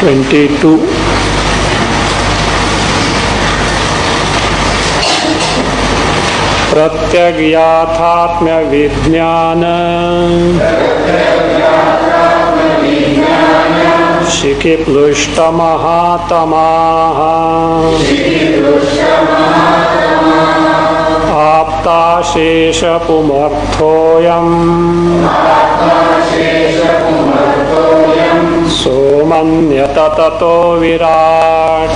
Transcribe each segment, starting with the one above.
22. प्रत्यज्ञाथात्म्य विज्ञान शिखिप्लुष्टमहातमाः आप्ताशेषपुमर्थोऽयम् सोमन्यत ततो Virat.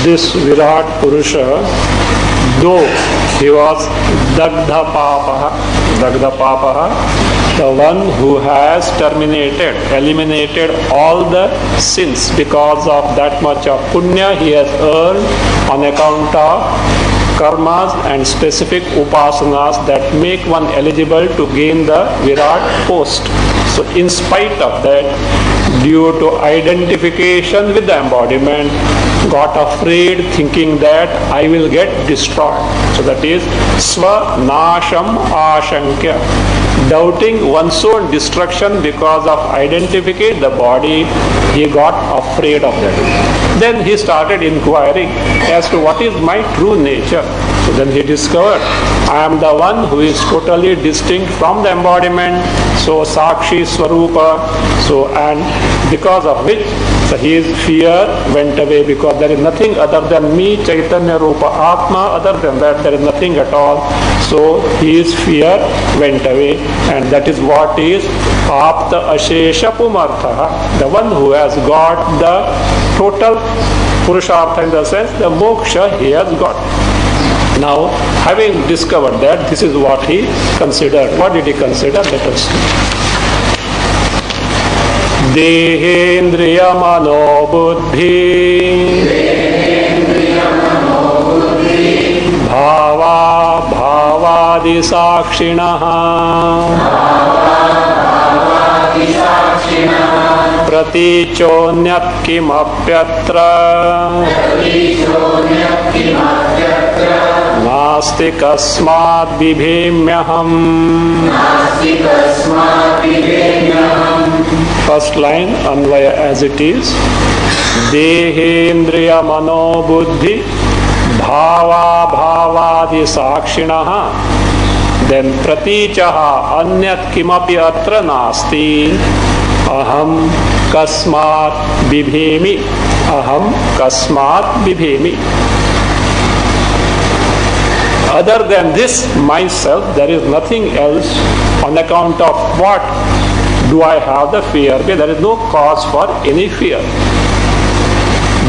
This Virat Purusha, though he was Dagdha Papaha, the one who has eliminated all the sins because of that much of punya he has earned on account of karmas and specific upasanas that make one eligible to gain the Virat post. So in spite of that, due to identification with the embodiment, got afraid thinking that I will get destroyed. So that is Svanasham Ashankya. Doubting one's own destruction because of identification the body, he got afraid of that. Then he started inquiring as to what is my true nature. So then he discovered I am the one who is totally distinct from the embodiment. So Sakshi Swarupa. So and because of which his fear went away, because there is nothing other than me, Chaitanya Rupa Atma. Other than that, there is nothing at all. So his fear went away, and that is what is Apta Ashesha Pumartha, the one who has got the total Purushartha, in the sense the moksha he has got. Now, having discovered that, this is what he considered. What did he consider? Let us see. Dehendriya Mano Buddhi Bhava Bhavadi Sakshinaha Pratichonyat Kimapyatra Nasti Kasmat Bibhimyaham. First line, Anvaya as it is. Dehendriya Mano Buddhi Bhava Bhavadi Sakshinaha. Then Pratichaha Anyat Kimapi Atra Nasti. Aham Kasmat Bibhimi. Aham Kasmat Bibhimi. Other than this myself, there is nothing else on account of what do I have the fear. There is no cause for any fear.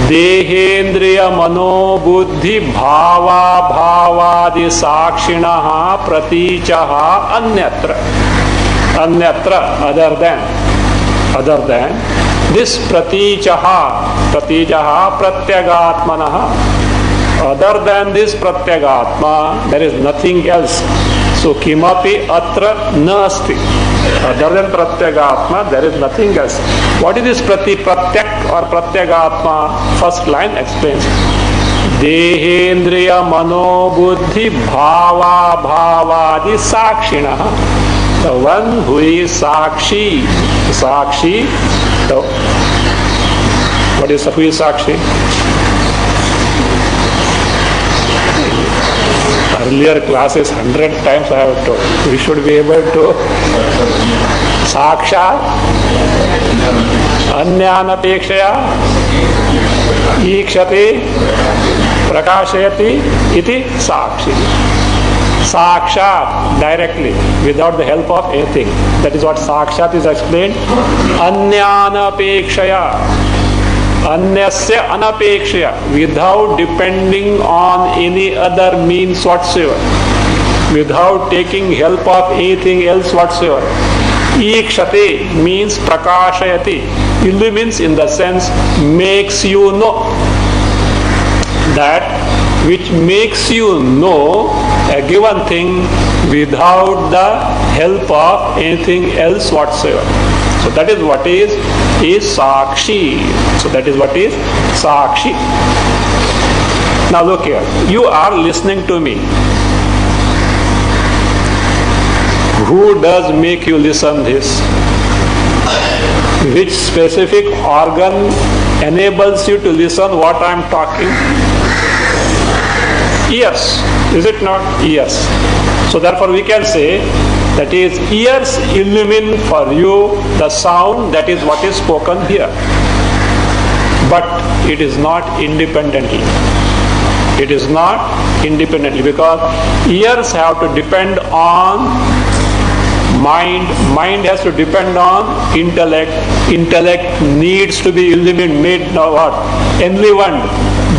Dehendriya Mano Buddhi Bhava Bhavadi Sakshinaha Pratichaha Anyatra. Anyatra, other than this Pratichaha Pratyagatmanaha. Other than this Pratyagatma, there is nothing else. So Kimapi Atra Nasti. Other than Pratyagatma, there is nothing else. What is this Pratyak or Pratyagatma? First line explains. Dehendriya Mano Buddhi Bhava Bhavadi Sakshinaha. The one who is Sakshi. Who is Sakshi? Earlier classes, 100 times I have told. We should be able to Sakshat Anyanapekshaya Ikshati Prakashayati Iti Sakshi. Sakshat, directly, without the help of anything. That is what Sakshat is explained. Anyanapekshaya. Anyasya anapekshaya, without depending on any other means whatsoever, without taking help of anything else whatsoever. Ikshate means prakashayati, illumines in the sense makes you know. That which makes you know a given thing without the help of anything else whatsoever. So that is what is Sakshi. So that is what is Sakshi. Now look here. You are listening to me. Who does make you listen this? Which specific organ enables you to listen what I am talking? Ears, is it not? Ears. So therefore we can say that is ears illumine for you the sound, that is what is spoken here. But it is not independently. It is not independently, because ears have to depend on mind. Mind has to depend on intellect. Intellect needs to be illuminated, made what? Enlivened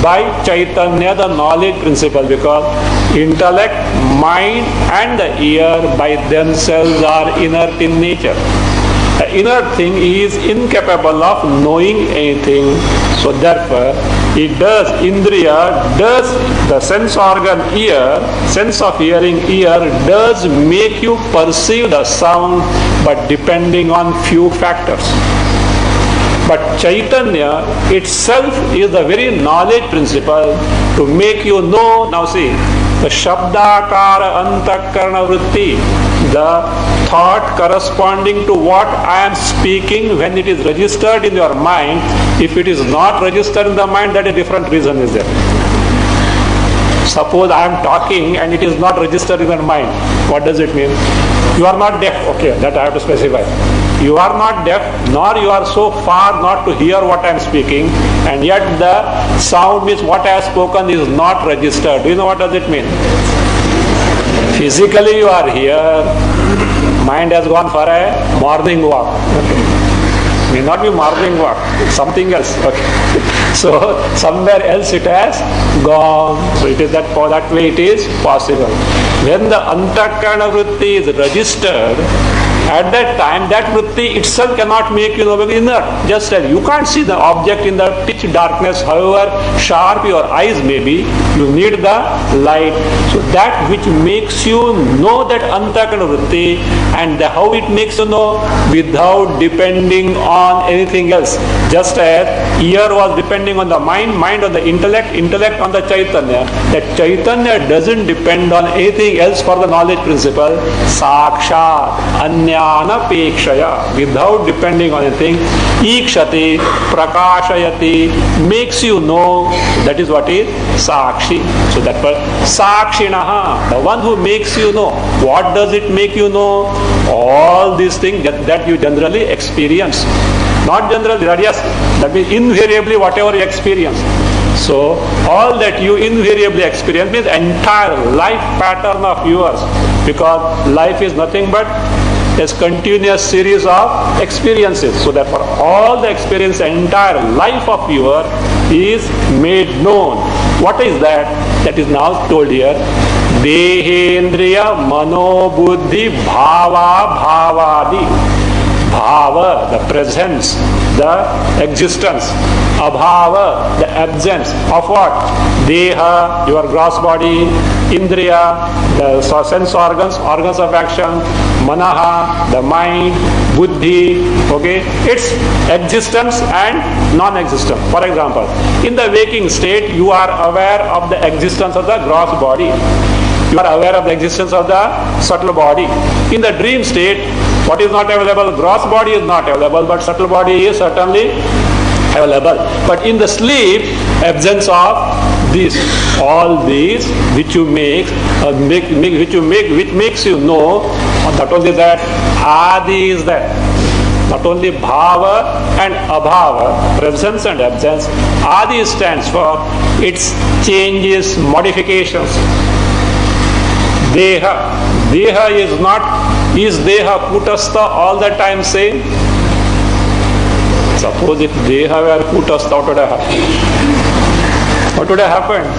by Chaitanya, the knowledge principle, because intellect, mind and the ear by themselves are inert in nature. The inert thing is incapable of knowing anything. So therefore, it does, Indriya does, the sense organ ear, sense of hearing ear does make you perceive the sound, but depending on few factors. But Chaitanya itself is the very knowledge principle to make you know. Now see, the Shabdakara Antakarana Vritti, the thought corresponding to what I am speaking when it is registered in your mind. If it is not registered in the mind, that a different reason is there. Suppose I am talking and it is not registered in your mind. What does it mean? You are not deaf. Okay, that I have to specify. You are not deaf, nor you are so far not to hear what I am speaking, and yet the sound means what I have spoken is not registered. Do you know what does it mean? Physically you are here, mind has gone for a morning walk. Okay. May not be morning walk, something else. Okay. So somewhere else it has gone. So it is that way it is possible. When the Antakarana Vritti is registered, at that time, that vritti itself cannot make you know, because inert. Just as you can't see the object in the pitch darkness, however sharp your eyes may be, you need the light. So that which makes you know that Antakarana vritti, and how it makes you know without depending on anything else. Just as ear was depending on the mind, mind on the intellect, intellect on the Chaitanya. That Chaitanya doesn't depend on anything else for the knowledge principle. Sakshat, Anyana-pekshaya, without depending on anything. Ikshati, Prakashayati, makes you know. That is what is Sakshi. So that Sakshinaha, the one who makes you know. What does it make you know? All these things that you generally experience. Not generally, that yes, that means invariably whatever you experience. So all that you invariably experience means entire life pattern of yours, because life is nothing but a continuous series of experiences. So therefore all the experience, entire life of yours is made known. What is that? That is now told here. Dehendriya Mano Buddhi Bhava Bhavadi. Bhava, the presence, the existence. Abhava, the absence of what? Deha, your gross body. Indriya, the sense organs, organs of action. Manaha, the mind. Buddhi, okay, its existence and non-existence. For example, in the waking state, you are aware of the existence of the gross body. You are aware of the existence of the subtle body. In the dream state, what is not available? Gross body is not available, but subtle body is certainly available. But in the sleep, absence of these, all these which you make, which makes you know, not only that, Adi is that. Not only Bhava and Abhava, presence and absence, Adi stands for its changes, modifications. Deha. Deha is not, is Deha Kutastha all the time same? Suppose if Deha were Kutastha, what would have happened? What would have happened?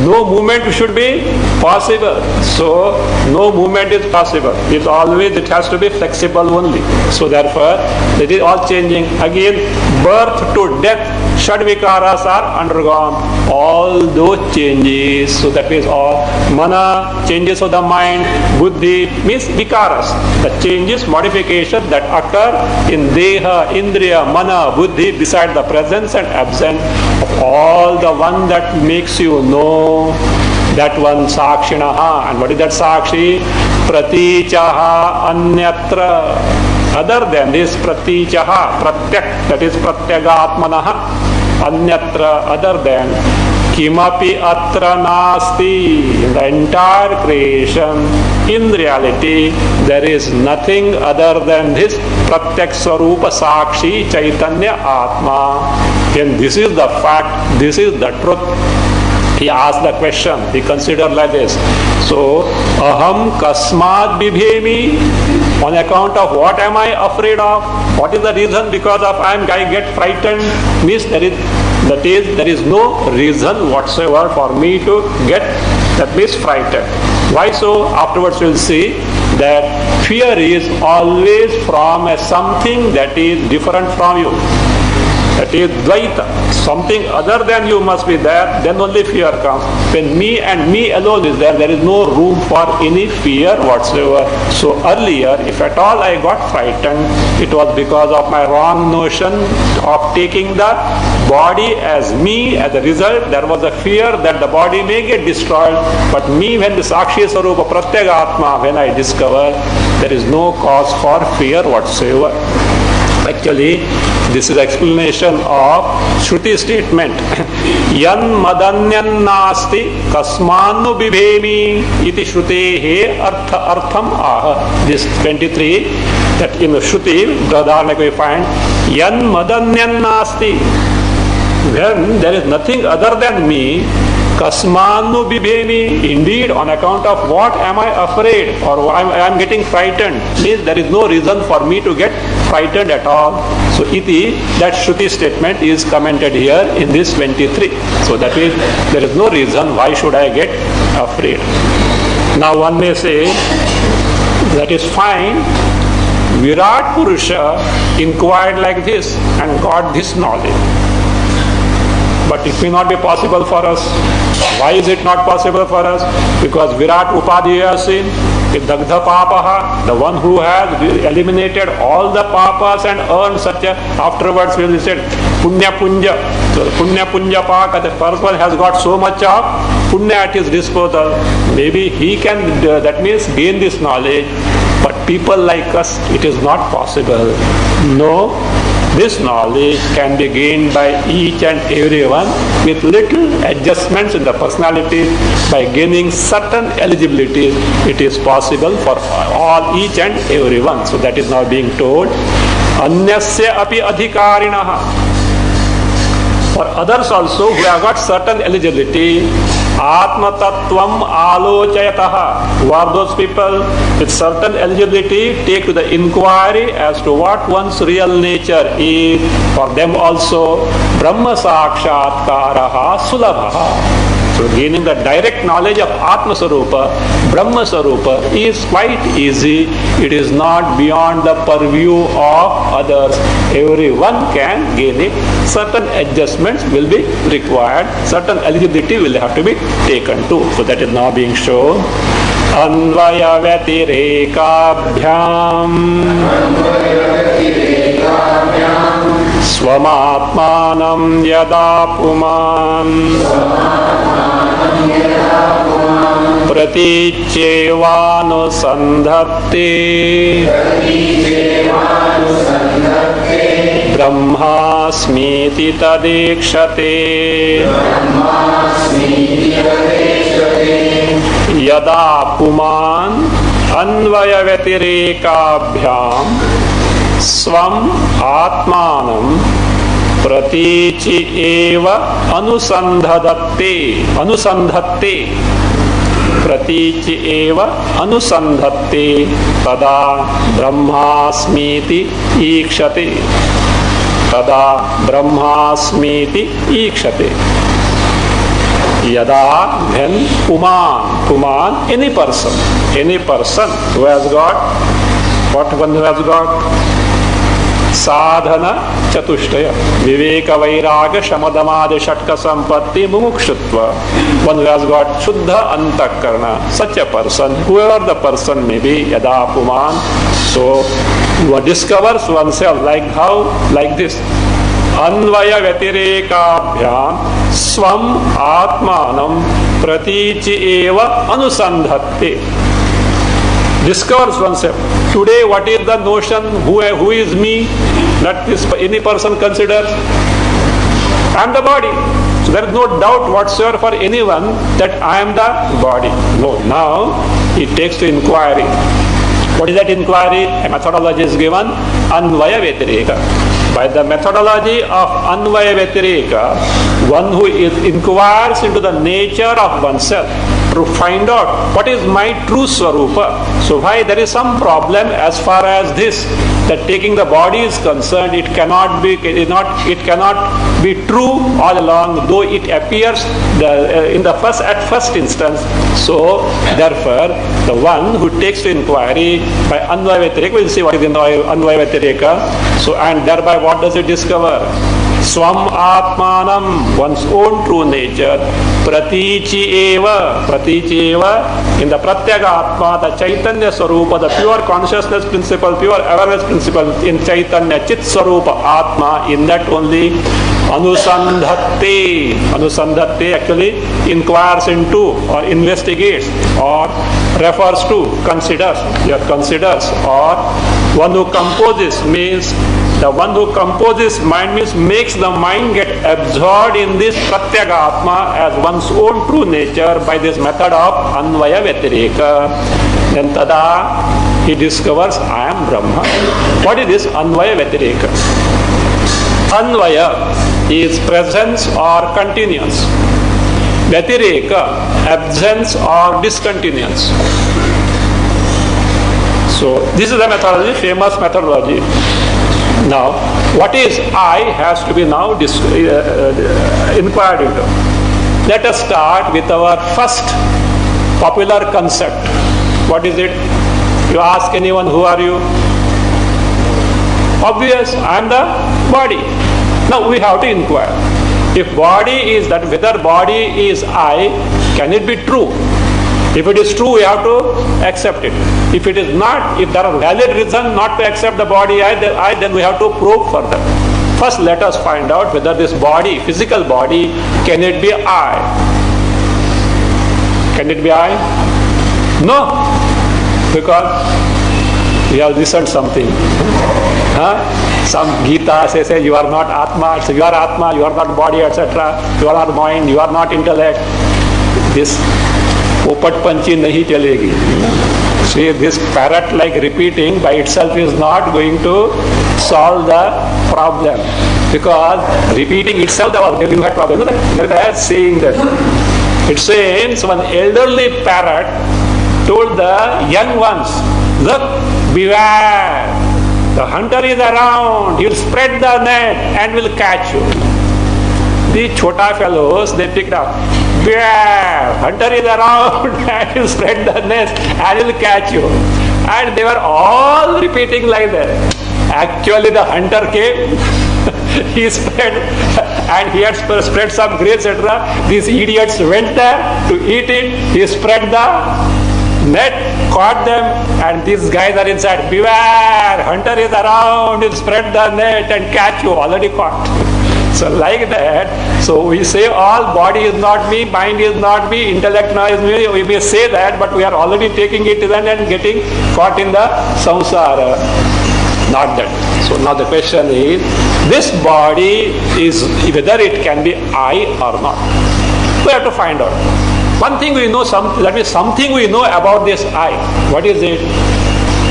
No movement should be possible. So no movement is possible. It always, it has to be flexible only. So therefore, it is all changing. Again, birth to death, Shadvikaras are undergone. All those changes. So that means all mana, changes of the mind, buddhi means vikaras. The changes, modifications that occur in deha, indriya, mana, buddhi beside the presence and absence of all the one that makes you know. that one Sakshinaha. And what is that Sakshi? Pratichaha Anyatra. Other than this Pratichaha, Pratyak, that is Pratyagatmanaha. Anyatra, other than Kimapi Atra Nasti. In the entire creation, in reality, there is nothing other than this Pratyak Swarupa Sakshi Chaitanya Atma. And this is the fact, this is the truth. He asked the question, he considered like this. So, aham kasmat bibhemi? On account of what am I afraid of? What is the reason? Because of I get frightened? Means there is no reason whatsoever for me to get that means frightened. Why so? Afterwards we'll see that fear is always from a something that is different from you. That is Dvaita. Something other than you must be there, then only fear comes. When me and me alone is there, there is no room for any fear whatsoever. So earlier, if at all I got frightened, it was because of my wrong notion of taking the body as me. As a result, there was a fear that the body may get destroyed. But me, when the Sakshi Sarupa Pratyagatma, when I discover, there is no cause for fear whatsoever. Actually, this is explanation of Shruti statement. Yan madanyan nasti kasmanu bibhemi iti Shrutehe artham aha. This 23, that in the Shruti, Pradharnak we find, Yan madanyan nasti. When there is nothing other than me, kasmanu bibhemi, indeed on account of what am I afraid or I am getting frightened, means there is no reason for me to get frightened at all. So iti, that Shruti statement is commented here in this 23. So that is, there is no reason why should I get afraid. Now one may say, that is fine. Virat Purusha inquired like this and got this knowledge. But it may not be possible for us. Why is it not possible for us? Because Virat Upadhyayasi, Dagdha Papaha, the one who has eliminated all the papas and earned such a, afterwards we will say Punya Punja. So Punya Punja Paka, the person has got so much of Punya at his disposal. Maybe he can, that means gain this knowledge. But people like us, it is not possible. No. This knowledge can be gained by each and everyone with little adjustments in the personality. By gaining certain eligibility, it is possible for all, each and everyone. So that is now being told. Anyasya api adhikarinaha. For others also who have got certain eligibility, Atma Tattvam Alochayataha, who are those people with certain eligibility, take to the inquiry as to what one's real nature is. For them also, Brahma Sakshatkaraha Sulabhaha. So gaining the direct knowledge of Atma Sarupa, Brahma Sarupa is quite easy. It is not beyond the purview of others. Everyone can gain it. Certain adjustments will be required. Certain eligibility will have to be taken too. So that is now being shown. Anvaya Vyatirekabhyam Swamatmanam Yada Puman Pratichyevanu Sandhate Brahmasmiti Tadekshate Yada Puman Anvaya Vyatirekabhyam Swam Atmanam Pratichi Eva Anusandhate Pratichi Eva Anusandhate Tada Brahmasmiti Ikshate Tada Brahmasmiti Ikshate. Yada, when Puman, any person who has got, what one who has got? Sadhana Chatushtaya, Viveka Vairaga Shamadamadi Shatka Sampatti Mumukshutva. One who has got Shuddha Antakarna, such a person, whoever the person may be, Yada Puman. So, one discovers oneself like how? Like this. अन्वय व्यतिरेकाभ्याम स्वम आत्मानं प्रतीचि एव अनुसंधत्ते. Discovers oneself. Today, what is the notion? Who is me? That this any person considers. I am the body. So there is no doubt whatsoever for anyone that I am the body. No. Now he takes to inquiry. What is that inquiry? A methodology is given. Anvaya Vyatireka. By the methodology of Anvaya Vyatireka, one who inquires into the nature of oneself to find out what is my true Swarupa. So why there is some problem as far as this, that taking the body is concerned, it cannot be true all along, though it appears at first instance. So therefore, the one who takes to inquiry by Anvaya Vyatireka, we'll see what is Anvaya Vyatireka. So, and thereby what does it discover? Swam Atmanam, one's own true nature. Pratichi eva, in the Pratyaga Atma, the Chaitanya Swarupa, the pure consciousness principle, pure awareness principle in Chaitanya, Chit Swarupa Atma, in that only Anusandhatte. Anusandhatte actually inquires into or investigates or refers to, considers, or one who composes means the one who composes mind means makes the mind get absorbed in this Pratyaga Atma as one's own true nature by this method of Anvaya Vyatireka. Then tada he discovers I am Brahma. What is this Anvaya Vyatireka? Anvaya is presence or continuance. Vyatireka, absence or discontinuance. So this is the methodology, famous methodology. Now, what is I has to be now inquired into. Let us start with our first popular concept. What is it? You ask anyone, who are you? Obvious, I am the body. Now we have to inquire. If body is that, whether body is I, can it be true? If it is true, we have to accept it. If it is not, if there are valid reasons not to accept the body I, then we have to probe further. First, let us find out whether this body, physical body, can it be I? Can it be I? No, because we have listened something. Some Gita says you are not Atma, so you are Atma, you are not body, etc. You are not mind, you are not intellect. This popat panchi nahi chalegi. See, this parrot like repeating by itself is not going to solve the problem, because repeating itself you had problem. They are saying that. It says one elderly parrot told the young ones, look, beware, the hunter is around, he'll spread the net and will catch you. The chota fellows, they picked up, beware, hunter is around and he'll spread the net and he'll catch you. And they were all repeating like that. Actually the hunter came, he spread, and he had spread some grapes, etc. These idiots went there to eat it, he spread the net, caught them, and these guys are inside. Beware, hunter is around, he'll spread the net and catch you, already caught. So like that, so we say all body is not me, mind is not me, intellect now is me, we may say that, but we are already taking it in and getting caught in the samsara. Not that. So now the question is, this body is, whether it can be I or not. We have to find out. One thing we know, that means something we know about this I. What is it?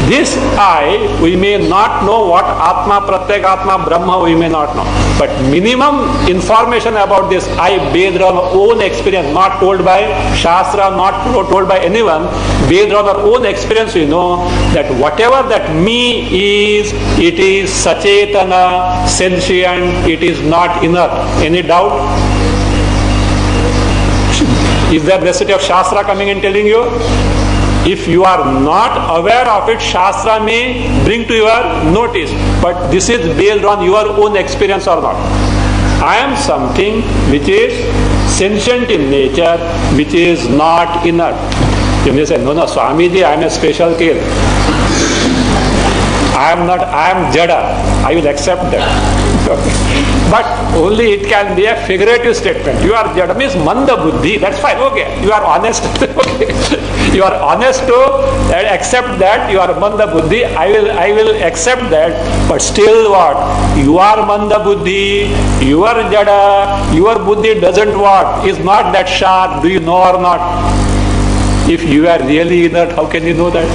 This I, we may not know what Atma, Pratyek Atma, Brahma, we may not know. But minimum information about this I based on our own experience, not told by Shastra, not told by anyone, based on our own experience we know that whatever that me is, it is Sachetana, sentient, it is not inert. Any doubt? Is there necessity of Shastra coming and telling you? If you are not aware of it, Shastra may bring to your notice. But this is based on your own experience or not. I am something which is sentient in nature, which is not inert. You may say, no, Swamiji, I am a special case. I am not, I am Jada. I will accept that. But only it can be a figurative statement. You are jada means manda buddhi. That's fine. Okay, you are honest. Okay. You are honest to accept that you are manda buddhi. I will accept that. But still, what? You are manda buddhi. You are jada. Your buddhi doesn't what? Is not that sharp. Do you know or not? If you are really inert, how can you know that?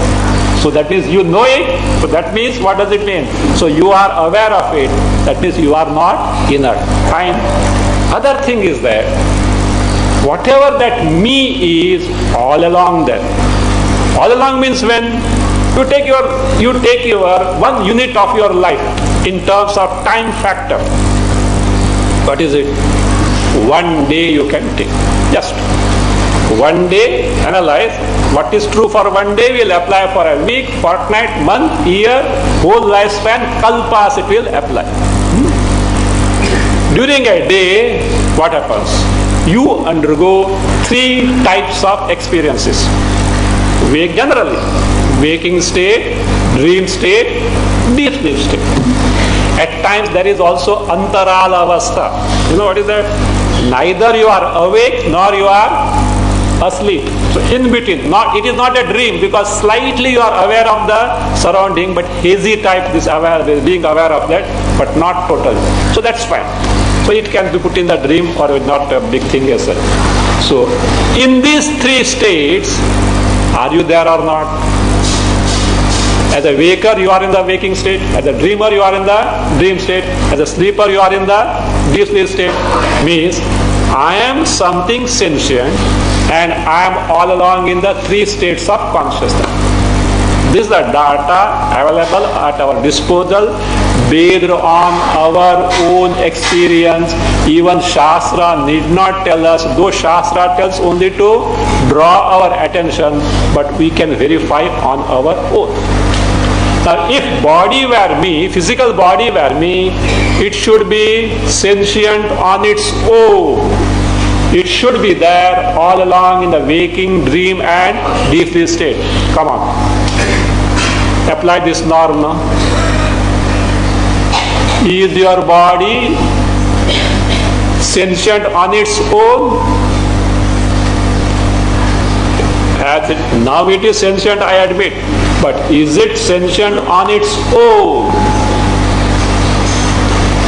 So that means you know it. So that means what does it mean? So you are aware of it. That means you are not inert. Fine. Other thing is that whatever that me is all along there. All along means when you take your one unit of your life in terms of time factor. What is it? One day you can take. Just one day, analyze what is true for one day will apply for a week, fortnight, month, year, whole lifespan, kalpas it will apply. During a day, what happens? You undergo three types of experiences. Generally, waking state, dream state, deep sleep state. At times there is also antaral avastha. You know what is that? Neither you are awake nor you are asleep. So in between, it is not a dream because slightly you are aware of the surrounding, but hazy type being aware of that, but not total. So that's fine. So it can be put in the dream or not a big thing as such. So in these three states, are you there or not? As a waker, you are in the waking state. As a dreamer, you are in the dream state. As a sleeper, you are in the deep sleep state. Means I am something sentient and I am all along in the three states of consciousness. This is the data available at our disposal based on our own experience. Even Shastra need not tell us, though Shastra tells only to draw our attention, but we can verify on our own. Now, if body were me, physical body were me, it should be sentient on its own. It should be there all along in the waking, dream and deep sleep state. Come on. Apply this norm now. Is your body sentient on its own? Now it is sentient, I admit. But is it sentient on its own?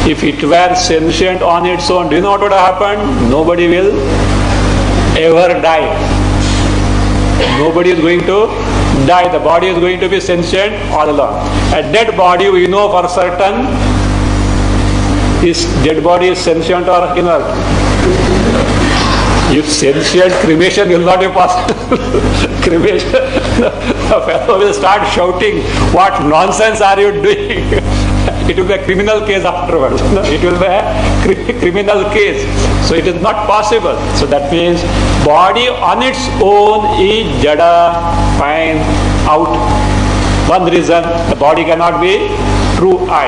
If it were sentient on its own, do you know what would happen? Nobody will ever die. Nobody is going to die. The body is going to be sentient all along. A dead body, we know for certain, is dead body is sentient or inert? If sentient, cremation will not be possible. Cremation, the fellow will start shouting, what nonsense are you doing? It will be a criminal case afterwards. It will be a criminal case. So it is not possible. So that means body on its own is jada, fine, out. One reason, the body cannot be true I.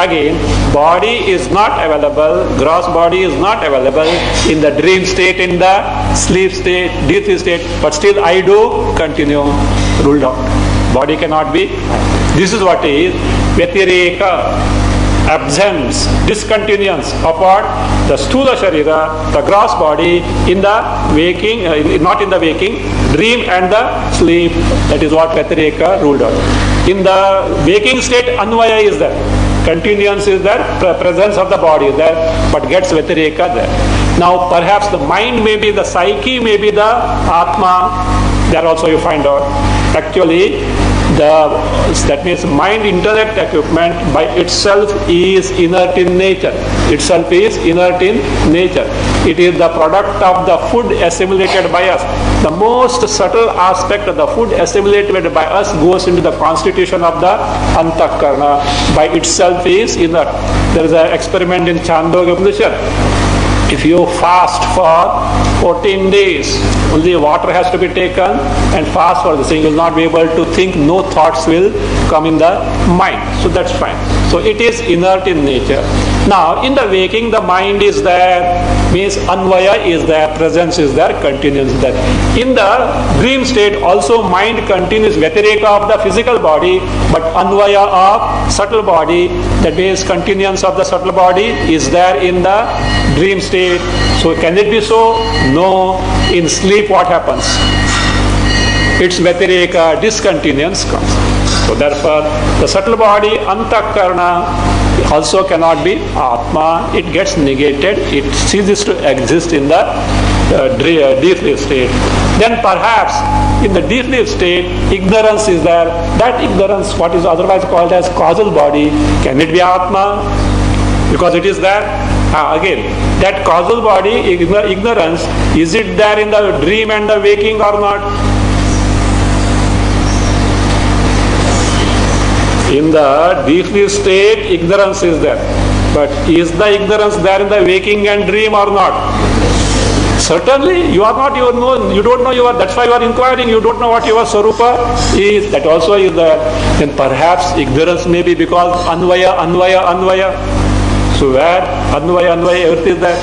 Again, body is not available, gross body is not available in the dream state, in the sleep state, deep sleep state, but still I do continue, ruled out. Body cannot be. This is what is Vyatireka, absence, discontinuance of what? The Stula Sharira, the gross body in the waking, not in the waking, dream and the sleep. That is what Vyatireka ruled out. In the waking state, Anvaya is there. Continuance is there, presence of the body is there, but gets Vyatireka there. Now perhaps the mind may be, the psyche may be the Atma, there also you find out. Actually, that means mind intellect equipment by itself is inert in nature. Itself is inert in nature. It is the product of the food assimilated by us. The most subtle aspect of the food assimilated by us goes into the constitution of the Antakarna. By itself is inert. There is an experiment in Chandogya Upanishad. If you fast for 14 days, only water has to be taken and fast for this thing, you will not be able to think, no thoughts will come in the mind. So that's fine. So it is inert in nature. Now, in the waking, the mind is there, means Anvaya is there, presence is there, continuance is there. In the dream state, also mind continues Vyatireka of the physical body, but Anvaya of subtle body, that means continuance of the subtle body is there in the dream state. So, can it be so? No. In sleep, what happens? Its Vyatireka, discontinuance comes. So therefore, the subtle body, Antakarana, also cannot be Atma. It gets negated. It ceases to exist in the deep sleep state. Then perhaps in the deep sleep state, ignorance is there. That ignorance, what is otherwise called as causal body, can it be Atma? Because it is there. Again, that causal body, ignorance, is it there in the dream and the waking or not? In the deep sleep state, ignorance is there. But is the ignorance there in the waking and dream or not? Certainly, you are not, you don't know your, that's why you are inquiring, you don't know what your Swarupa is, that also is there. Then perhaps ignorance may be because Anvaya. So where Anvaya, everything is there?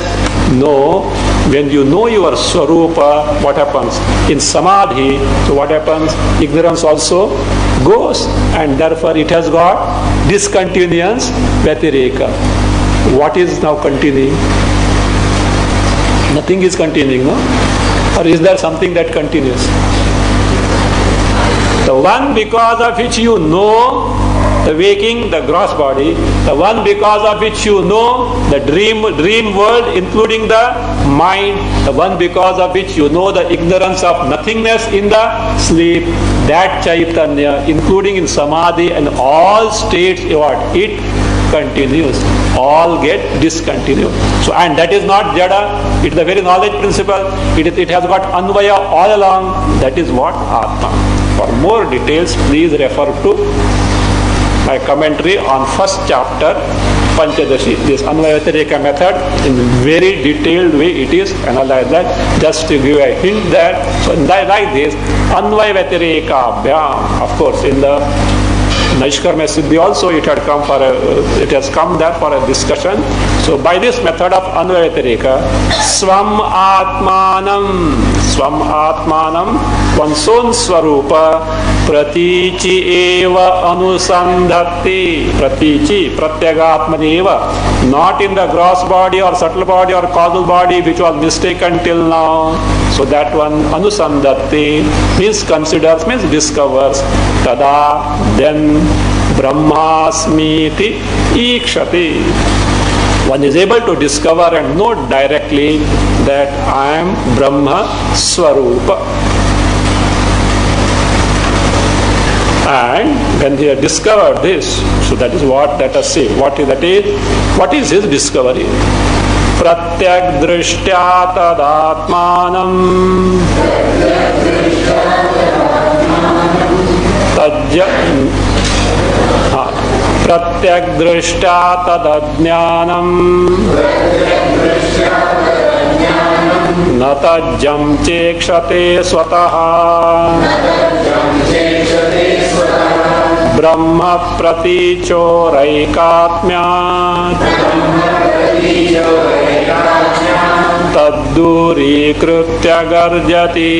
No. When you know your Swarupa, what happens? In Samadhi, so what happens? Ignorance also goes, and therefore it has got discontinuance, Vyatireka. What is now continuing? Nothing is continuing, no? Or is there something that continues? The one because of which you know the waking, the gross body, the one because of which you know the dream world, including the mind, the one because of which you know the ignorance of nothingness in the sleep, that Chaitanya, including in Samadhi and all states, it continues. All get discontinued. So, and that is not Jada, it is the very knowledge principle. It has got Anvaya all along. That is what Atma. For more details, please refer to my commentary on first chapter, Panchadashi. This Anvaya-Vyatireka method, in very detailed way it is analyzed that. Just to give a hint that, so like this, Anvaya-Vyatireka, of course, in the Naishkarmya Siddhi also it has come there for a discussion. So by this method of Anvaya-Vyatireka, Swam Atmanam, one's own Swarupa, Pratichi eva anusandhati, Pratichi, Pratyagatmani eva, not in the gross body or subtle body or causal body which was mistaken till now. So that one anusandhati means considers, means discovers. Tada, then Brahmasmiti ikshati. One is able to discover and know directly that I am Brahma Swarupa. And when he had discovered this, so that is what, let us see, what is his discovery? Pratyak drishtya tadatmanam tajya Pratyak drishtya tadajnanam natajjam chekshate swataha Brahma pratichoraikatmyat taddurikritya garjati.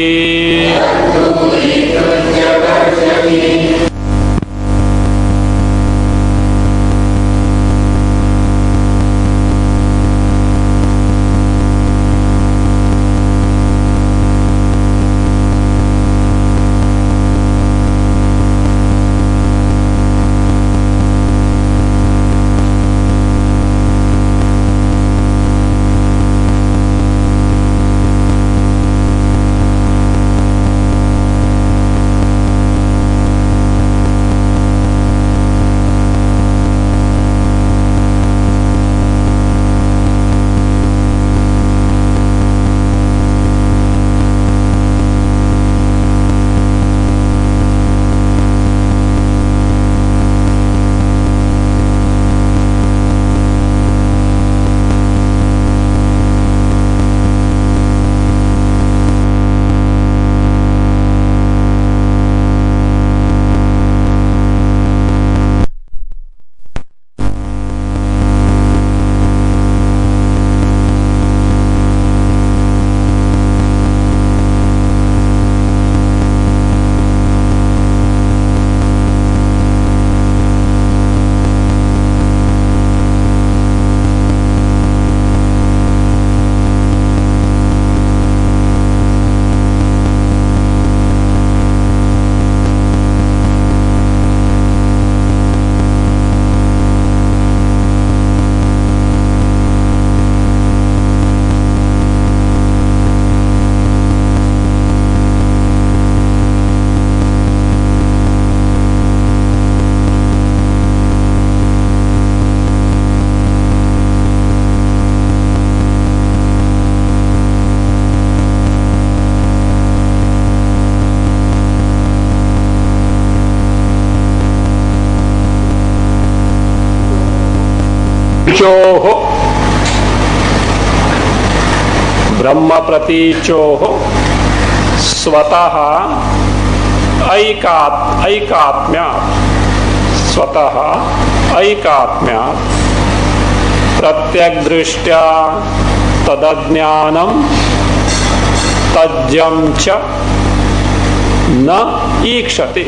चोः ब्रह्म प्रतीचोः स्वतः ऐकात्म्यात् स्वतः ऐकात्म्यात् प्रत्यग्दृष्ट्या तदज्ञानं तज्जं च न ईक्षते.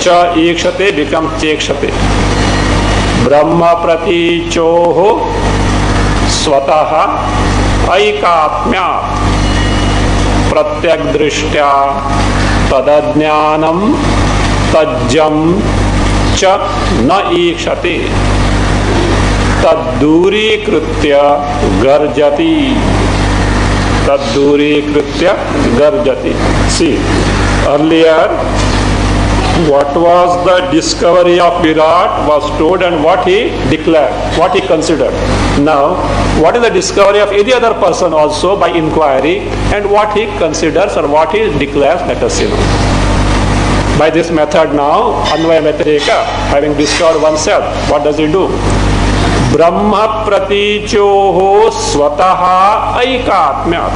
च ईक्षते becomes चेक्षते. ब्रह्म प्रतीचोः स्वतः ऐकात्म्यात् प्रत्यग्दृष्ट्या तदज्ञानं तज्जं च न ईक्षते तद्दूरीकृत्य गर्जति. तद्दूरीकृत्य गर्जति. See, earlier what was the discovery of Virat was told and what he declared, what he considered. Now, what is the discovery of any other person also by inquiry and what he considers or what he declares, let us see now. By this method now, Anvaya Vyatireka, having discovered oneself, what does he do? Brahma Pratichoho Swataha Aikatmyat.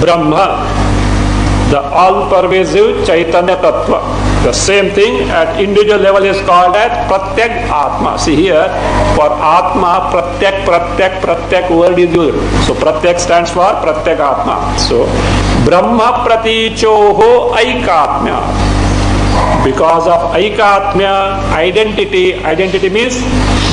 Brahma, the all-pervasive Chaitanya Tattva. The same thing at individual level is called as Pratyak Atma. See here, for Atma, Pratyak word is used. So Pratyak stands for Pratyak Atma. So Brahma Pratichoho Aikatmya. Because of Aikatmya, identity means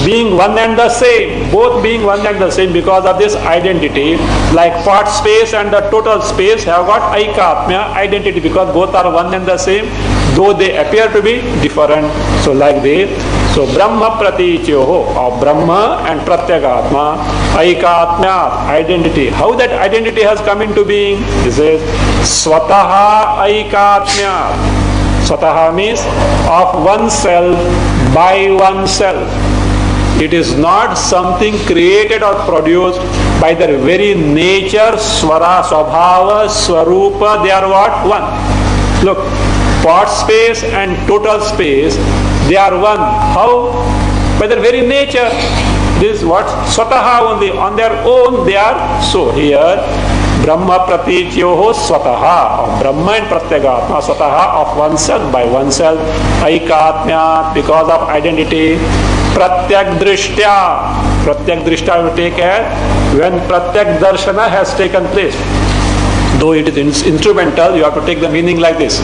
being one and the same, both being one and the same. Because of this identity, like part space and the total space have got Aikatmya, identity, because both are one and the same, though they appear to be different. So like this, so Brahma Praticyoho, of Brahma and Pratyagatma, Aikatmya, identity. How that identity has come into being? He says, Swataha Aikatmya. Swataha means of oneself, by oneself. It is not something created or produced by their very nature, swara, swabhava, swarupa, they are what? One. Look, part space and total space, they are one. How? By their very nature. This is what? Swataha only. On their own they are so. Here, Brahma Praticyoho Swataha, of Brahma and Pratyagatma, Swataha, of oneself, by oneself, Aikatmya, because of identity, Pratyak Drishtya. Pratyak Drishtya will take care when Pratyak Darshana has taken place. Though it is instrumental, you have to take the meaning like this.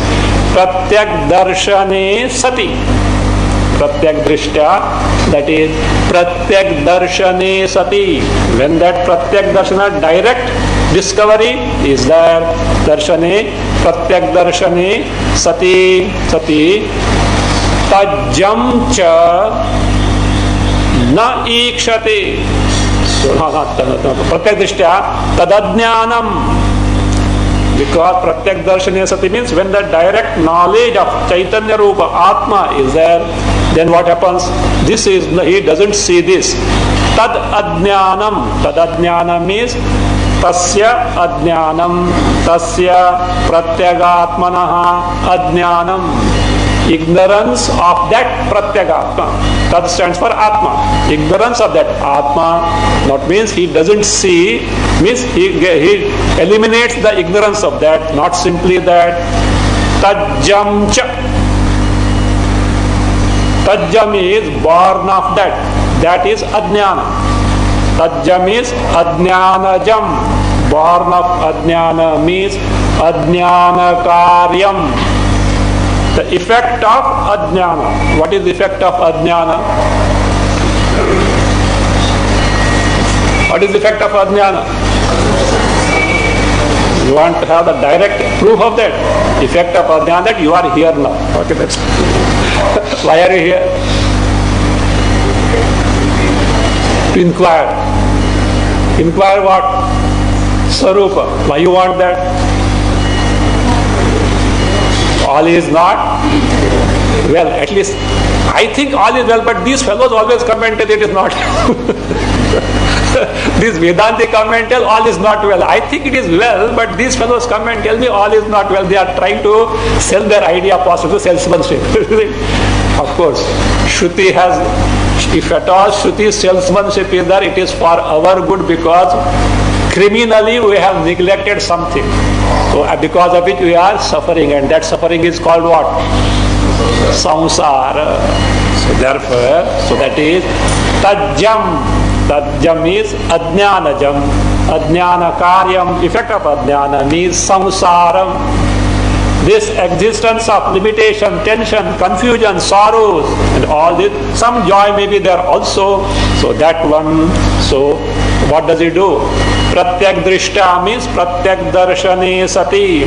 Pratyak Darshane Sati. Pratyak Drishtya, that is Pratyak Darshane Sati. When that Pratyak Darshana, direct discovery is there, Darshane, Pratyak Darshane Sati, Tajjam cha na ikshate. So, Pratyak Drishtya, Tadajnanam. Because Pratyak Darshane Sati means when the direct knowledge of Chaitanya Rupa, Atma is there, then what happens? This is, he doesn't see this. Tad Adnyanam. Tad Adnyanam means Tasya Adnyanam. Tasya Pratyagatmanaha Adnyanam. Ignorance of that Pratyagatma. That stands for Atma. Ignorance of that Atma, not means he doesn't see, means he eliminates the ignorance of that, not simply that. Tajjam cha. Tajjam is born of that. That is Adnyana. Tajjam is Adnyanajam. Born of Adnyana means Adnyana Karyam. The effect of Adnyana. What is the effect of Adnyana? What is the effect of Adnyana? You want to have the direct proof of that? Effect of Adnyana, that you are here now. Okay, that's why are you here? To inquire. Inquire what? Sarupa. Why you want that? All is not well. At least I think all is well, but these fellows always comment that it is not. These Vedanti come and tell all is not well. I think it is well, but these fellows come and tell me all is not well. They are trying to sell their idea possible salesmanship. Of course, Shruti has, if at all Shruti salesmanship is there, it is for our good, because criminally we have neglected something. So because of it we are suffering, and that suffering is called what? Samsara. So therefore, so that is tajjam. Tajjam is ajnanajam. Ajnana karyam, effect of ajnana means samsaram. This existence of limitation, tension, confusion, sorrows, and all this, some joy may be there also. So that one, so what does he do? Pratyak drishta means pratyak darshane sati.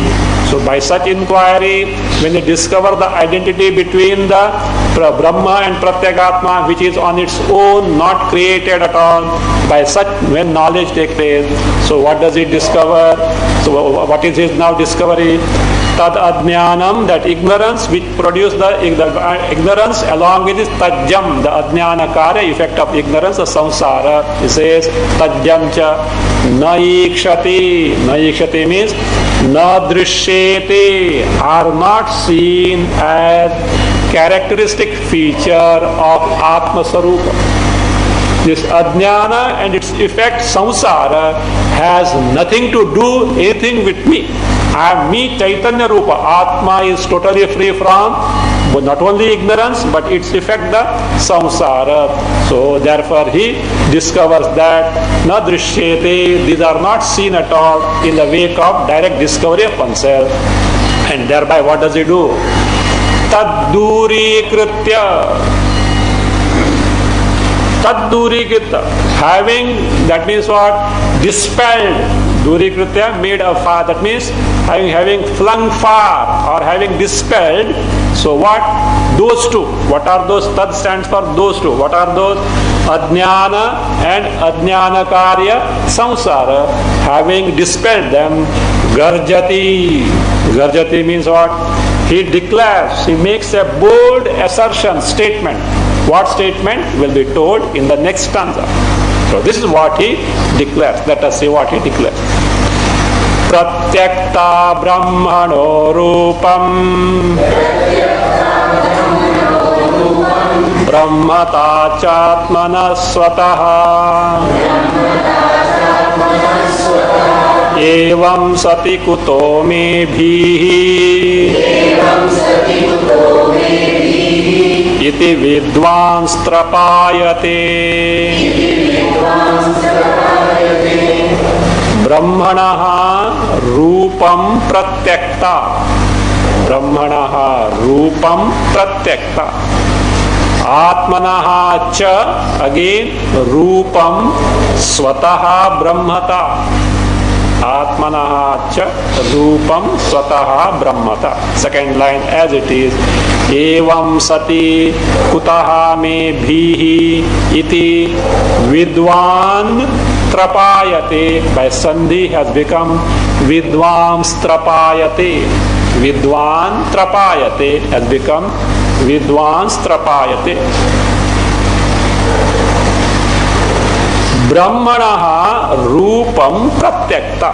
So by such inquiry, when you discover the identity between the Brahma and Pratyagatma, which is on its own, not created at all, by such, when knowledge takes place, so what does he discover? So what is his now discovery? Tad adnyanam, that ignorance which produced the ignorance, along with this tajjam, the adnyana karya, effect of ignorance, the samsara. He says tajjam cha naikshati. Naikshati means na drishyate, are not seen as characteristic feature of Atma Sarupa. This ajnana and its effect samsara has nothing to do anything with me. I am me, Chaitanya Rupa. Atma is totally free from not only ignorance but its effect, the samsara. So therefore he discovers that na drishyate, these are not seen at all in the wake of direct discovery of oneself. And thereby what does he do? Tadduri kritya. Taddurikritya, having, that means what? Dispelled. Durikritya, made of far, that means having flung far or having dispelled. So what? Those two. What are those? Tad stands for those two. What are those? Ajnana and Ajnana Karya Samsara. Having dispelled them, Garjati. Garjati means what? He declares, he makes a bold assertion, statement. What statement will be told in the next stanza. So this is what he declares. Let us see what he declares. Pratyakta brahmano rupam brahmata chatmana swataha evam sati kuto me bhihi iti vidvans trapayate brahmanaha rupam pratyakta. Brahmanaha rupam pratyakta. Atmanaha cha, again rupam swataha brahmata. Atmanaha cha rupam swataha brahmata. Second line as it is. Evam sati kutaha me bhihi iti vidwan trapayate. By sandhi has become vidvams trapayate. Vidwan trapayate has become vidvans trapayate. Brahmanaha rupam pratyakta.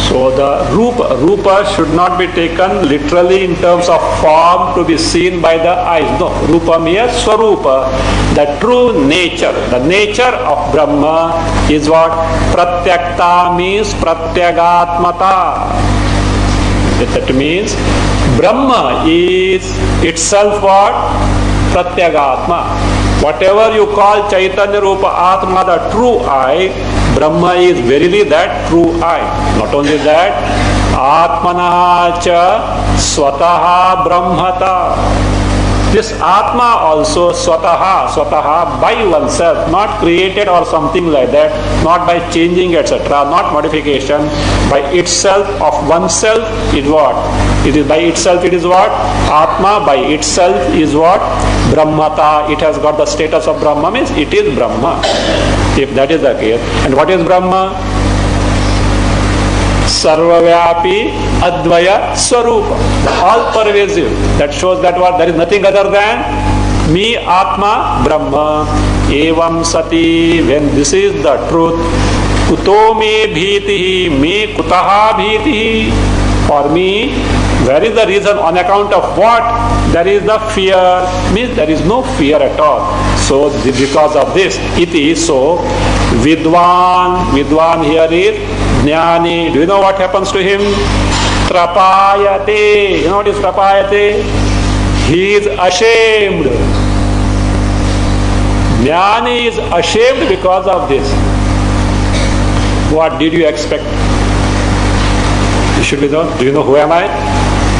So the rupa should not be taken literally in terms of form to be seen by the eyes. No, rupa means swarupa, the true nature. The nature of Brahma is what? Pratyakta means pratyagatmata. That means Brahma is itself what? Pratyagatma. Whatever you call Chaitanya Rupa Atma, the true I, Brahma is verily that true I. Not only that, Atmana cha swataha brahmata. This Atma also swataha by oneself, not created or something like that, not by changing etc., not modification, by itself of oneself is what? It is by itself, it is what? Atma by itself is what? Brahmata. It has got the status of Brahma, means it is Brahma. If that is the case. And what is Brahma? Sarvavyapi Advaya Swarupa, all pervasive. That shows that what? There is nothing other than me Atma Brahma. Evam sati, when this is the truth, kuto me bhitihi, me kutaha bhitihi. For me, where is the reason? On account of what? There is the fear. Means there is no fear at all. So because of this, iti, so Vidwan here is Jnani. Do you know what happens to him? Trapayate. You know what is trapayate? He is ashamed. Jnani is ashamed because of this. What did you expect? You should be know. Do you know who am I?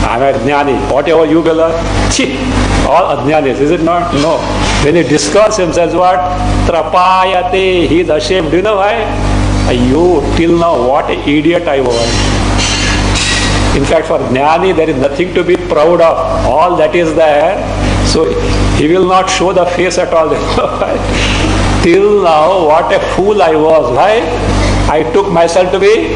I am a Jnani. Whatever you belong. All Ajnanis, is it not? No. When he discovers himself, what? Trapayate. He is ashamed. Do you know why? You, till now, what an idiot I was. In fact, for Jnani, there is nothing to be proud of. All that is there. So, he will not show the face at all. Till now, what a fool I was. Why? I took myself to be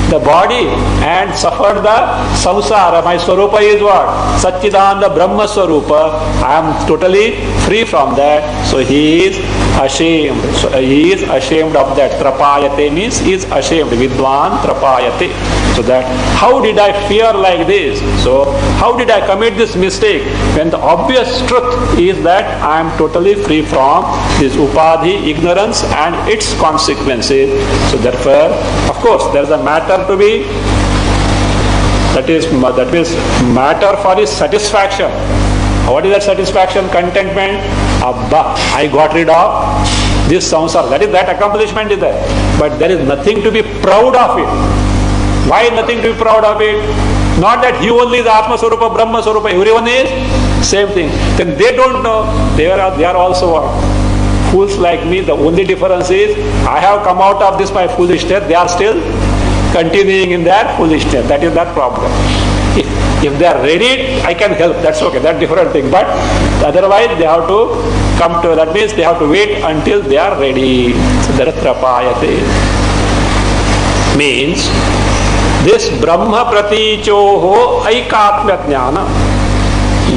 the body and suffered the samsara. My swarupa is what? Satchidananda Brahma swarupa. I am totally free from that. So he is ashamed. So he is ashamed of that. Trapayate means he is ashamed. Vidwan trapayate. So that, how did I fear like this? So how did I commit this mistake? When the obvious truth is that I am totally free from this upadhi, ignorance and its consequences. So therefore, of course, there is a matter to be, that is matter for his satisfaction. What is that satisfaction? Contentment. Abba, I got rid of this samsara. That accomplishment is there. But there is nothing to be proud of it. Why nothing to be proud of it? Not that he only is Atma Swarupa, Brahma Swarupa, everyone is same thing. Then they don't know. They are also what? Fools like me. The only difference is I have come out of this my foolishness. They are still continuing in their foolishness. That is that problem. If they are ready, I can help. That's okay. That's different thing. But otherwise, they have to come to. That means they have to wait until they are ready. So that is trapayate. Means this Brahma pratichoho aikatmya jnana.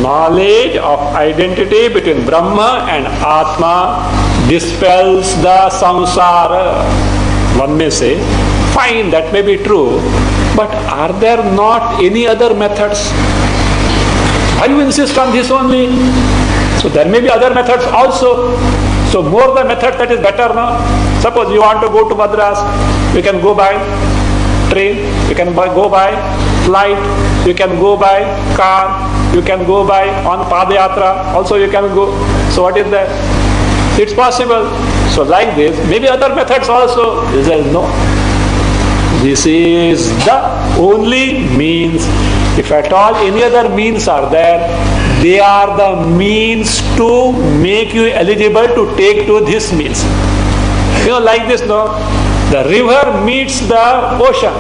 Knowledge of identity between Brahma and Atma dispels the samsara. One may say, fine, that may be true, but are there not any other methods? Why you insist on this only? So there may be other methods also. So more the method that is better now. Suppose you want to go to Madras, you can go by train, you can go by flight, you can go by car, you can go by on Padayatra, also you can go. So what is that? It's possible. So like this, maybe other methods also. He says no. This is the only means. If at all any other means are there, they are the means to make you eligible to take to this means. You know, like this, no? The river meets the ocean,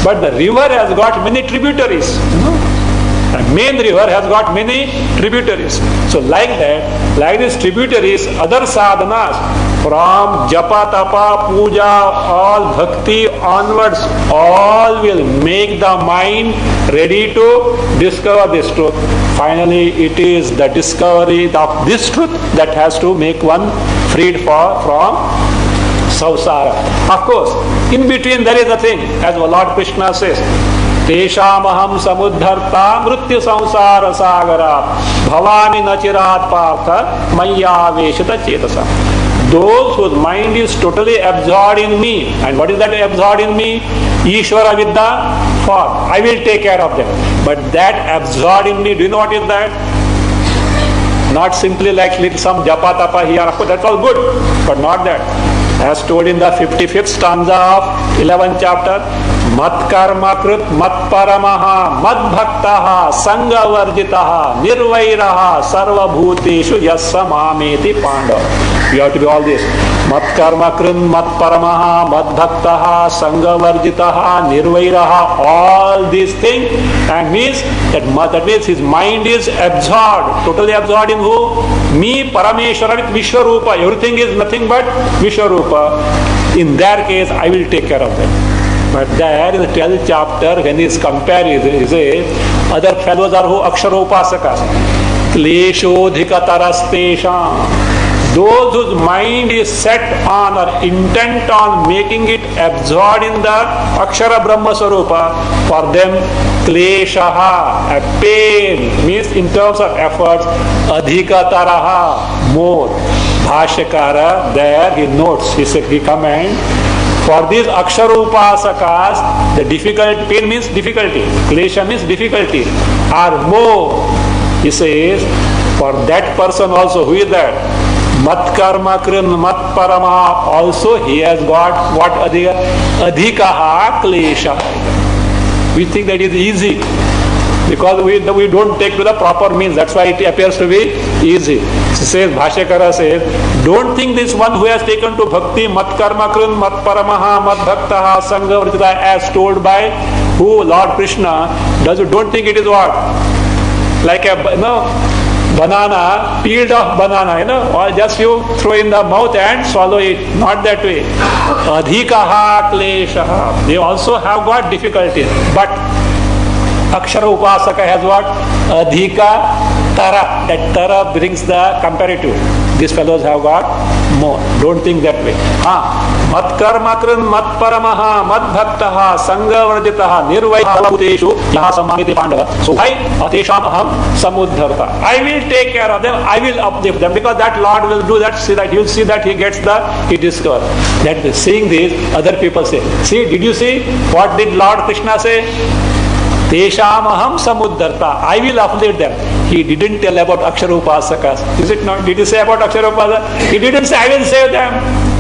but the river has got many tributaries. The main river has got many tributaries. So like that, like these tributaries, other sadhanas, from japa, tapa, puja, all bhakti onwards, all will make the mind ready to discover this truth. Finally, it is the discovery of this truth that has to make one freed from samsara. Of course, in between there is a thing, as Lord Krishna says, Teshamaham samudharta mrityu samsara sagara bhavami nachirat partha maya veshita chetasa. Those whose mind is totally absorbed in me. And what is that absorbed in me? Ishvara Vidya form. I will take care of them. But that absorbed in me, do you know what is that? Not simply like some japa tapa here. Of course, that's all good. But not that. As told in the 55th stanza of 11th chapter, Mat karma krit mat paramaha mat bhaktaha sanga varjitaha nirvairaha sarva bhuteshu yassa mameti pandava. You have to be all this. Mat karma krit mat paramaha mat bhaktaha sanga varjitaha nirvairaha. All these things, and means that means his mind is absorbed, totally absorbed in who? Me, Parameshwara with Vishwarupa. Everything is nothing but Vishwarupa. In their case, I will take care of them. But there in the 12th chapter, when he is compared, he says, other fellows are who? Akshara Upasakas. kleshodhikatarastesham. Those whose mind is set on or intent on making it absorbed in the Akshara Brahma Swarupa, for them kleshaha, a pain, means in terms of efforts, adhikataraha, more. Bhashyakara, there he notes, he comments, for these Akshara Upasakas, the difficult, pain means difficulty, klesha means difficulty, are more. He says, for that person also, who is that? Mat karma krin mat parama, also he has got what adhikaha klesha. We think that is easy because we don't take to the proper means. That's why it appears to be easy. He says, Bhashyakara says, don't think this one who has taken to bhakti mat karma krin mat paramaha mat bhaktaha sangha vritita as told by who? Lord Krishna. Don't think it is what? Like a banana, peeled off banana, or just you throw in the mouth and swallow it. Not that way. Adhikaha kleshaha. They also have got difficulties. But Akshara Upasaka has what? Adhika tara. That tara brings the comparative. These fellows have got more. Don't think that way. Mat karma krin mat paramaha mat bhaktaha sangha varditaha nirvaiteshu yahasamamiti pandava. So why atesham aham samuddharta? I will take care of them. I will uplift them because that Lord will do that. See that he will see that he discovers. That seeing this, other people say, see, did you see what did Lord Krishna say? Tesham aham samuddharta. I will uplift them. He didn't tell about Akshara Upasakas. Is it not? Did he say about Akshara Upasakas? He didn't say I will save them.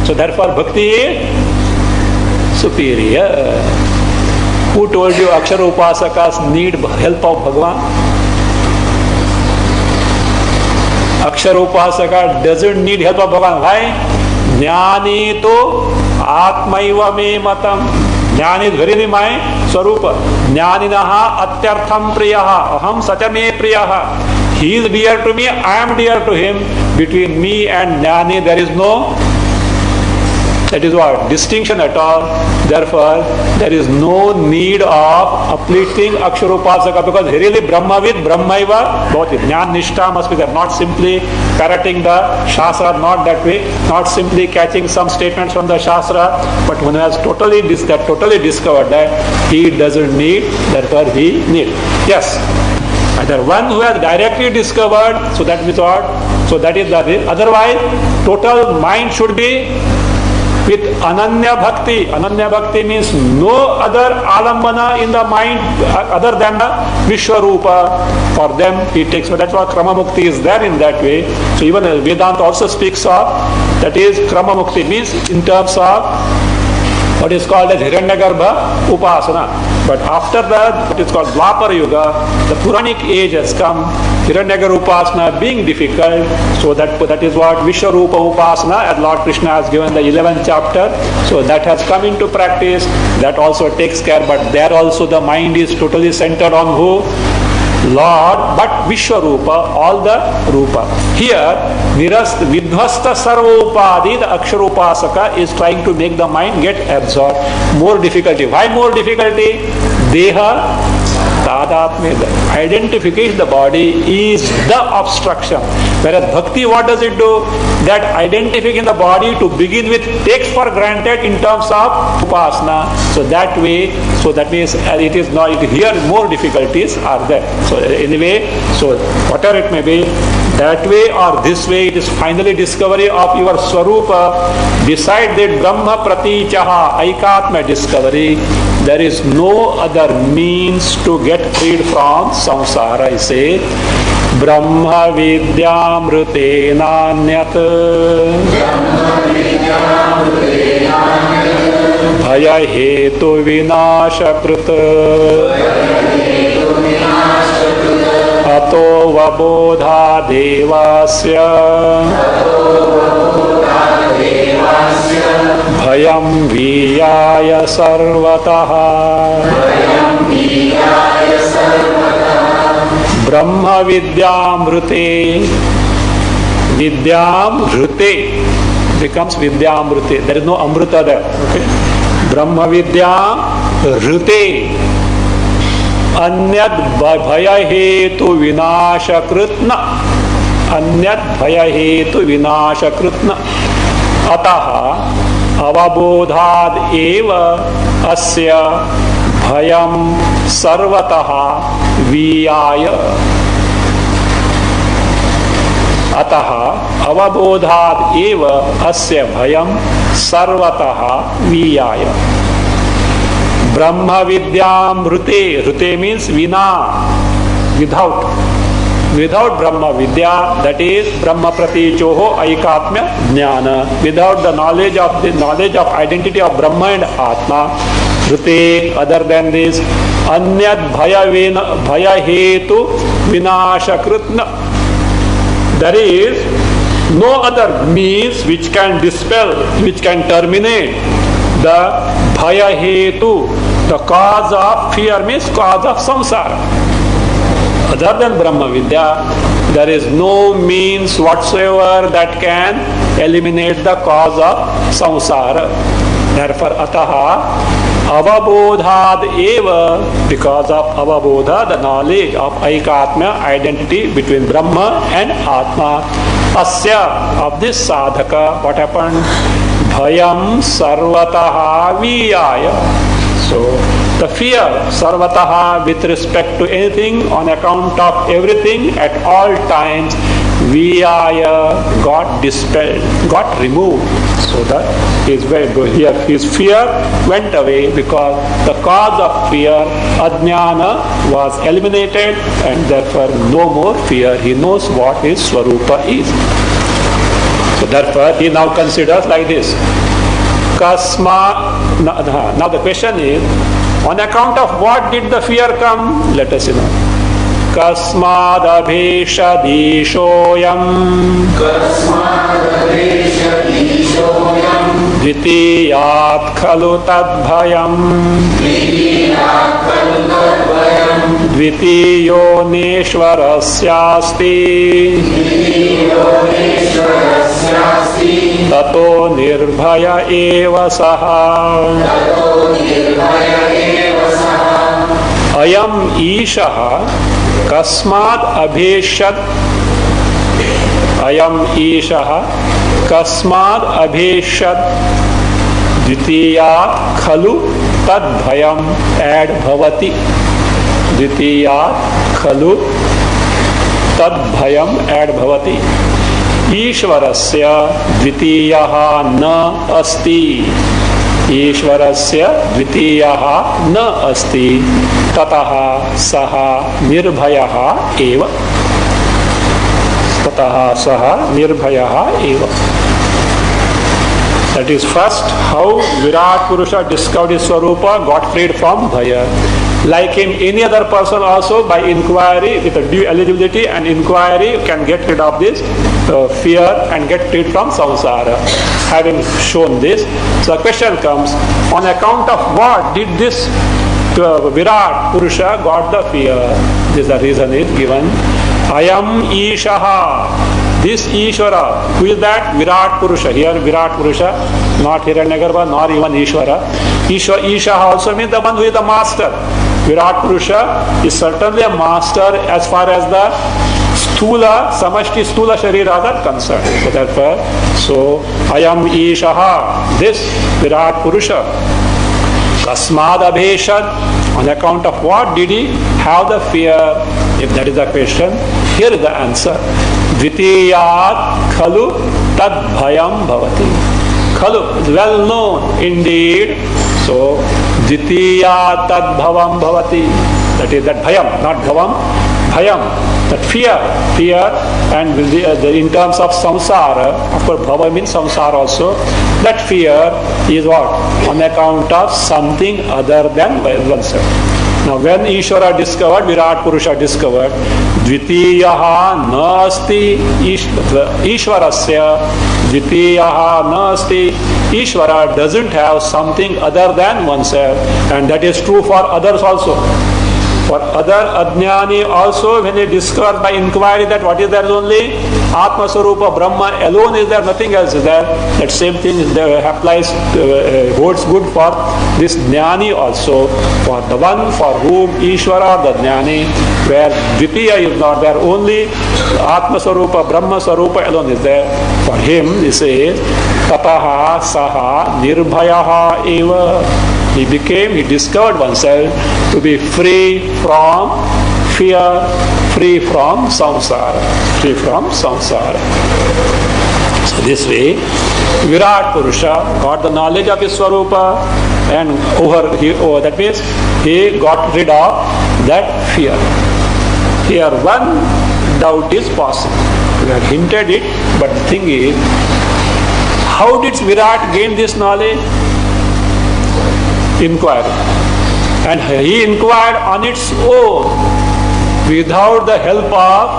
So therefore bhakti is superior. Who told you Akshara Upasakas need help of Bhagavan? Akshara Upasaka doesn't need help of Bhagavan. Why? Jnani to atmaiva me matam. Jnani is very my swarupa. Jnaninaha atyartham priyaha. Aham satyame priyaha. He is dear to me, I am dear to him. Between me and Jnani there is no, that is what? Distinction at all. Therefore, there is no need of uplifting Akshara Upasaka because really Brahmavid, Brahmaiva, both Jnana Nishtha must be there. Not simply parroting the Shastra, not that way. Not simply catching some statements from the Shastra, but one has totally discovered that he doesn't need, therefore he needs. Yes. Either one who has directly discovered, so that means what? So that is the otherwise, total mind should be with Ananya Bhakti. Ananya Bhakti means no other alambana in the mind other than the Vishwarupa. For them, he takes, so that's why Krama Mukti is there in that way. So even Vedanta also speaks of, that is Krama Mukti means in terms of what is called as Hiranyagarbha Upasana. But after that, what is called Dwapara Yuga, the Puranic age has come, Hiranyagarbha Upasana being difficult, so that is what Vishwarupa Upasana, as Lord Krishna has given the 11th chapter, so that has come into practice, that also takes care, but there also the mind is totally centered on who? Lord, but Vishwarupa, all the Rupa. Here, Vidhvasta Sarva Upadi, the Akshara Upasaka is trying to make the mind get absorbed. More difficulty. Why more difficulty? Deha Tadatme, the identification of the body is the obstruction. Whereas Bhakti, what does it do? That identifying the body to begin with takes for granted in terms of Upasana. So that way, so that means it is not, here more difficulties are there. So anyway, so whatever it may be, that way or this way, it is finally discovery of your Swarupa. Beside that Brahma Pratichaha, Aikatma discovery, there is no other means to get freed from samsara. I say, Brahma Vidyamrute Nanyat Bhaya Hetu Vinashakrit Ato Vabodha Devasya Bhayam Viyaya Sarvataha Brahma Vidyamrute. Vidyamrute becomes Vidyamrute. There is no Amrita there. Okay? Brahma Vidyamrute. अन्यद भय हेतु विनाशकृत न, अन्यद भय हेतु विनाशकृत न, अतः अवबोधाद एव अस्य भयं सर्वतः वीयाय, अतः अवबोधाद एव अस्य भयं सर्वतः वीयाय। ब्रह्म विद्यामृते, ऋते मीन्स विना, without, without Brahma Vidya, that is Brahma Pratichoho Aikatmya Jnana, without the knowledge of identity of Brahma and Atma, Rute, other than this, Anyad Bhaya Hetu Vinashakritna, there is no other means which can dispel, which can terminate the Bhaya Hetu, the cause of fear means cause of samsara. Other than Brahma Vidya, there is no means whatsoever that can eliminate the cause of samsara. Therefore, ataha avabodhad eva, because of avabodha, the knowledge of aikatmya, identity between Brahma and Atma, asya, of this sadhaka, what happened? Bhayam sarvataha viyaya. So, the fear, sarvataha, with respect to anything, on account of everything, at all times, viyaya, got dispelled, got removed. So that is very good. Here, his fear went away because the cause of fear, ajnana, was eliminated, and therefore no more fear. He knows what his swarupa is. So therefore, he now considers like this. Now the question is, on account of what did the fear come? Let us know. Kasmad abheshadishoyam dvitiyat khalu tadbhayam dvitiyo neshwarasyasti tato nirbhaya eva saha ayam ishaha kasmad abheshad, ayam ishaha kasmad abheshad dvitiyat khalu tad bhayam ad bhavati, dvitiyat khalu tad bhayam ad bhavati. ईश्वरस्य द्वितीयः न अस्ति, ईश्वरस्य द्वितीयः न अस्ति, ततः सः निर्भयः एव, ततः सः निर्भयः एव. That is first how Virat Purusha discovered his Swarupa, got freed from Bhaya. Like in any other person also, by inquiry, with a due eligibility and inquiry, can get rid of this fear and get freed from samsara. Having shown this, so the question comes, on account of what did this Virat Purusha got the fear? This the reason is given. Ayam Ishaha, this Ishvara, who is that? Virat Purusha. Here Virat Purusha, not Hiranyagarbha, nor even Ishvara. Ishaha also means the one who is the master. Virat Purusha is certainly a master as far as the Stula, Samashti Stula Shariras are concerned. So therefore, Ayam Ishaha, this Virat Purusha, Kasmad Abheshad, on account of what did he have the fear? If that is the question, here is the answer. Dvitiyat khalu tad bhayam bhavati. Khalu is well known indeed. So, Dvitiyat tad bhavam bhavati. That is that bhayam, not bhavam, bhayam. That fear, and in terms of samsara, of course bhava means samsara also, that fear is what? On account of something other than oneself. Now when Ishvara discovered, Virat Purusha discovered, Dvitiyaha nasti Ishvarasya, Dvitiyaha nasti, Ishvara doesn't have something other than oneself, and that is true for others also. For other Ajnani also, when they discover by inquiry that what is there is only Atma Swarupa, Brahma alone is there, nothing else is there. That same thing applies, holds good for this Jnani also. For the one for whom Ishvara, the Jnani, where Dvitiya is not there, only Atma Swarupa, Brahma Swarupa alone is there. For him, he says, Tataha Saha Nirbhayaha Eva. He discovered oneself to be free from fear, free from samsara, free from samsara. So this way, Virat Purusha got the knowledge of his Swarupa, and that means he got rid of that fear. Here one doubt is possible. We have hinted it, but the thing is, how did Virat gain this knowledge? Inquiry. And he inquired on its own without the help of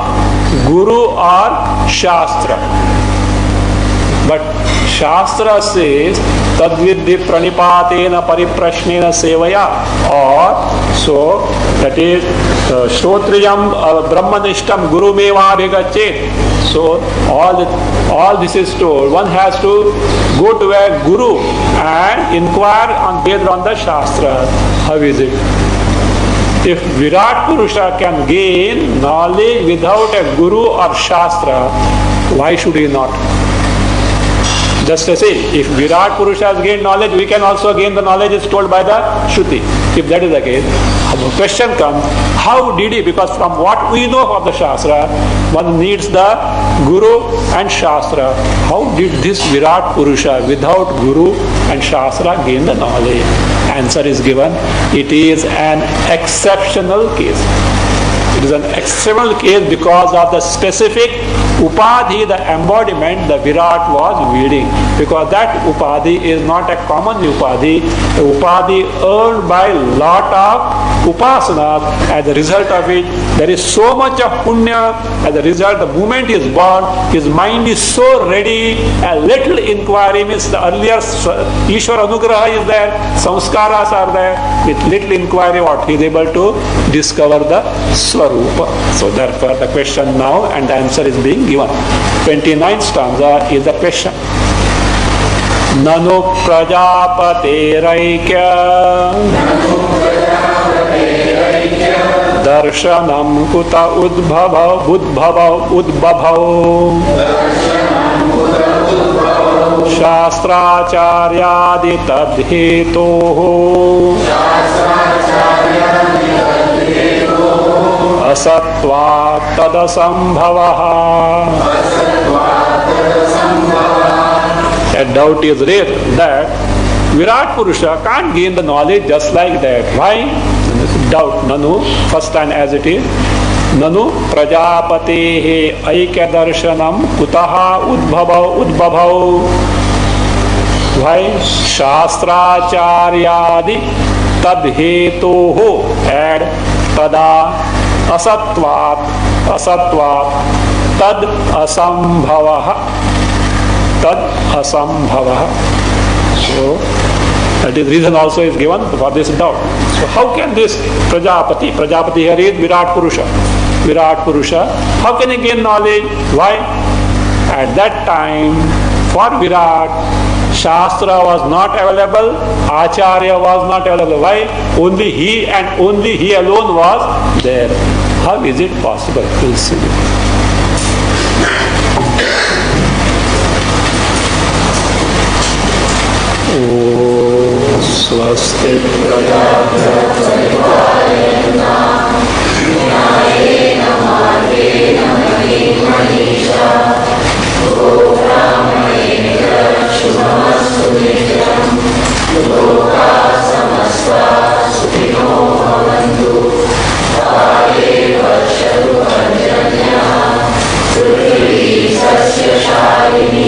Guru or Shastra. But Shastra says Tadvidhi Pranipatena Pariprashnena Sevaya, or so that is Shrotriyam Brahmanishtam Guru Meva Bhigachet. So all this is told. One has to go to a Guru and inquire based on the Shastra. How is it? If Virat Purusha can gain knowledge without a Guru or Shastra, why should he not? Just to say, if Virat Purusha has gained knowledge, we can also gain the knowledge is told by the Shruti. If that is the case, the question comes, how did he? Because from what we know of the Shastra, one needs the Guru and Shastra. How did this Virat Purusha without Guru and Shastra gain the knowledge? Answer is given, it is an exceptional case. It is an exceptional case because of the specific Upadhi, the embodiment the Virat was wielding. Because that Upadhi is not a common Upadhi. The Upadhi earned by lot of Upasanas. As a result of it, there is so much of Punya. As a result, the moment he is born, his mind is so ready. A little inquiry means the earlier Ishwar Anugraha is there, Samskaras are there. With little inquiry, what he is able to discover the Swarupa. So therefore the question now and the answer is being given. 29th stanza is the question. Nanu Prajapateraikya Darshanam Kuta Udbhavau Shastracharyadi Tadhetoho Asatvat Tadasambhavaha. A doubt is raised that Virat Purusha can't gain the knowledge just like that. Why? Doubt. Nanu, first line as it is. Nanu Prajapatehe Aikya Darshanam Kutaha Udbhavau. Why? Shastracharyadi Tadhetoho. Add Tada Asatvat Tad Asambhavaha. Tad Asambhavaha. So that is reason also is given for this doubt. So how can this Prajapati here is Virat Purusha, how can he gain knowledge? Why? At that time, for Virat, Shastra was not available, Acharya was not available. Why? Only he and only he alone was there. How is it possible? We'll see. Swasti Sasya Sharini